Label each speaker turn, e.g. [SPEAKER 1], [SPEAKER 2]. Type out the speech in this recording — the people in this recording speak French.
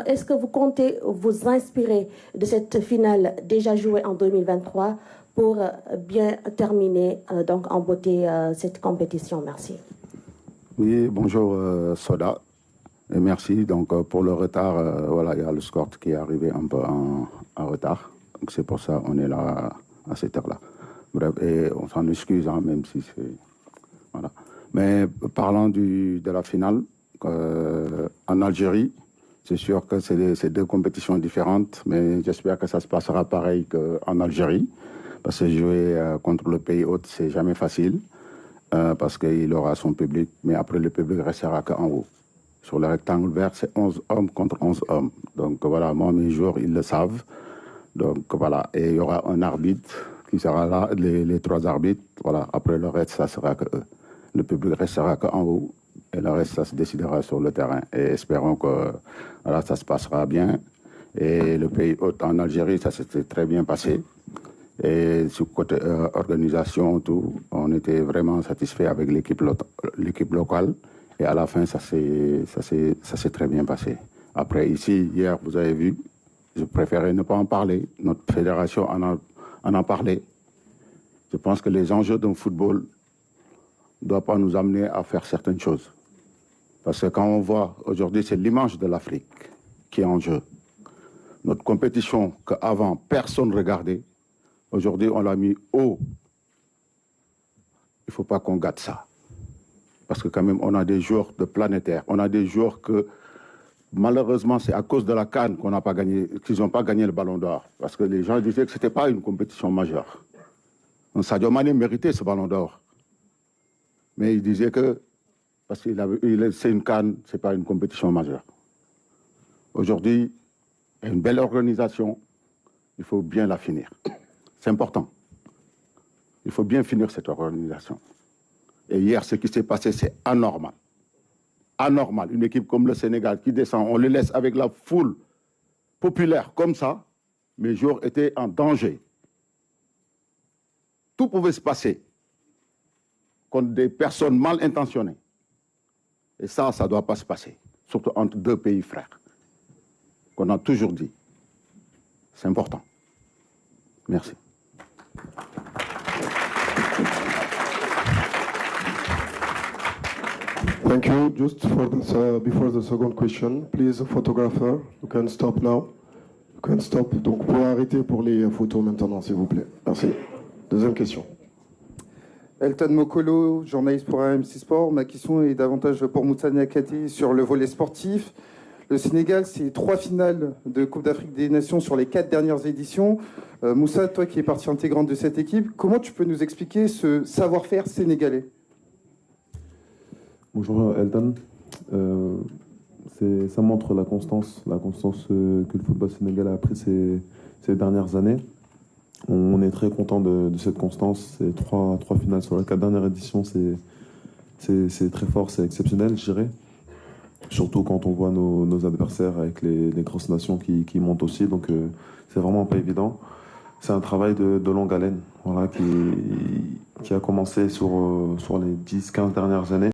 [SPEAKER 1] Est-ce que vous comptez vous inspirer de cette finale déjà jouée en 2023 pour bien terminer donc en beauté cette compétition? Merci.
[SPEAKER 2] Oui, bonjour Soda. Et merci donc pour le retard. Voilà, il y a le score qui est arrivé un peu en retard. Donc c'est pour ça qu'on est là à cette heure-là. Bref, et on s'en excuse, hein, même si c'est... Voilà. Mais parlant de la finale, en Algérie, c'est sûr que c'est deux compétitions différentes, mais j'espère que ça se passera pareil qu'en Algérie, parce que jouer contre le pays hôte, c'est jamais facile, parce qu'il aura son public, mais après le public restera qu'en haut. Sur le rectangle vert, c'est 11 hommes contre 11 hommes. Donc voilà, moi, mes joueurs, ils le savent. Donc voilà, et il y aura un arbitre qui sera là, les trois arbitres. Voilà, après le reste, ça sera que eux. Le public restera qu'en haut. Et le reste, ça se décidera sur le terrain. Et espérons que voilà, ça se passera bien. Et le pays hôte en Algérie, ça s'était très bien passé. Et sur côté organisation, tout, on était vraiment satisfait avec l'équipe locale. Et à la fin, ça s'est très bien passé. Après, ici, hier, vous avez vu, je préférais ne pas en parler. Notre fédération en a parlé. Je pense que les enjeux d'un football ne doivent pas nous amener à faire certaines choses. Parce que quand on voit, aujourd'hui, c'est l'image de l'Afrique qui est en jeu. Notre compétition qu'avant, personne ne regardait, aujourd'hui, on l'a mis haut. Il ne faut pas qu'on gâte ça. Parce que quand même, on a des joueurs de planétaires. On a des joueurs que, malheureusement, c'est à cause de la CAN qu'on n'a pas gagné, qu'ils n'ont pas gagné le Ballon d'Or. Parce que les gens disaient que ce n'était pas une compétition majeure. Donc, Sadio Mané méritait ce Ballon d'Or. Mais il disait que, parce que c'est une CAN, ce n'est pas une compétition majeure. Aujourd'hui, il y a une belle organisation, il faut bien la finir. C'est important. Il faut bien finir cette organisation. Et hier, ce qui s'est passé, c'est anormal. Anormal. Une équipe comme le Sénégal qui descend, on le laisse avec la foule populaire comme ça. Mes joueurs étaient en danger. Tout pouvait se passer contre des personnes mal intentionnées. Et ça ne doit pas se passer. Surtout entre deux pays frères. Qu'on a toujours dit. C'est important. Merci.
[SPEAKER 3] Thank you. Just for this, before the second question, please, photographer, you can stop now. You can stop. Donc, vous pouvez arrêter pour les photos maintenant, s'il vous plaît. Merci. Deuxième question.
[SPEAKER 4] Elton Mokolo, journaliste pour AMC Sport. Ma question est davantage pour Moussa Niakhaté sur le volet sportif. Le Sénégal, c'est 3 finales de Coupe d'Afrique des Nations sur les 4 dernières éditions. Moussa, toi qui es partie intégrante de cette équipe, comment tu peux nous expliquer ce savoir-faire sénégalais?
[SPEAKER 5] Bonjour Elton. Ça montre la constance que le football sénégalais a pris ces dernières années. On est très content de cette constance. C'est 3 finales sur les 4 dernières éditions, c'est très fort, c'est exceptionnel, je dirais. Surtout quand on voit nos adversaires avec les grosses nations qui montent aussi. Donc c'est vraiment pas évident. C'est un travail de longue haleine, voilà, qui a commencé sur les 10-15 dernières années.